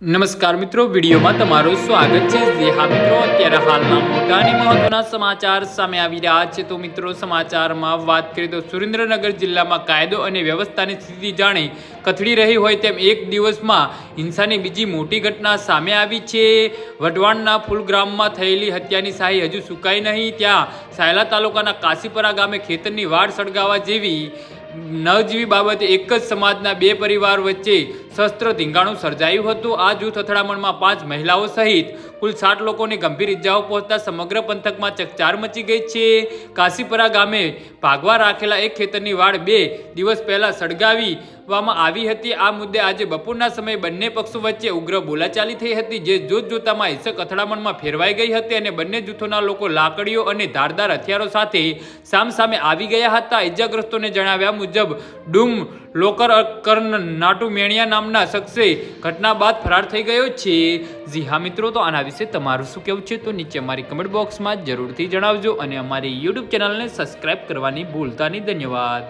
નમસ્કાર મિત્રો, વિડીયોમાં તમારું સ્વાગત છે। જે હા મિત્રો, અત્યારે હાલના મોટા અને મહત્વના સમાચાર સામે આવી રહ્યા છે। તો મિત્રો, સમાચારમાં વાત કરીએ તો સુરેન્દ્રનગર જિલ્લામાં કાયદો અને વ્યવસ્થાની સ્થિતિ જાણે કથળી રહી હોય તેમ એક દિવસમાં હિંસાની બીજી મોટી ઘટના સામે આવી છે। વઢવાણના ફૂલગ્રામમાં થયેલી હત્યાની શાહી હજુ સુકાઈ નહીં। ત્યાં સાયલા તાલુકાના કાશીપરા ગામે ખેતરની વાડ સળગાવવા જેવી નજીવી બાબતે એક જ સમાજના બે પરિવાર વચ્ચે શસ્ત્ર ધીંગાણું સર્જાયું હતું। આ જૂથ અથડામણમાં 5 મહિલાઓ સહિત કુલ 60 લોકોને ગંભીર ઇજાઓ પહોંચતા સમગ્ર પંથકમાં ચકચાર મચી ગઈ છે। કાશીપરા ગામે ભાગવા રાખેલા એક ખેતરની વાડ 2 દિવસ પહેલા સળગાવવામાં આવી હતી। આ મુદ્દે આજે બપોરના સમયે બંને પક્ષો વચ્ચે ઉગ્ર બોલાચાલી થઈ હતી, જે જોતજોતામાં હિંસક અથડામણમાં ફેરવાઈ ગઈ હતી અને બંને જૂથોના લોકો લાકડીઓ અને ધારદાર હથિયારો સાથે સામસામે આવી ગયા હતા। ઇજાગ્રસ્તોને જણાવ્યા મુજબ ડૂમ લોકર નાટુ મેણિયા નામના શખ્સે ઘટના બાદ ફરાર થઈ ગયો છે। જી હા મિત્રો, તો આના વિશે તમારું શું કહેવું છે તો નીચે અમારી કમેન્ટ બોક્સમાં જરૂરથી જણાવજો અને અમારી યુટ્યુબ ચેનલને સબસ્ક્રાઇબ કરવાની ભૂલતા નહીં। ધન્યવાદ।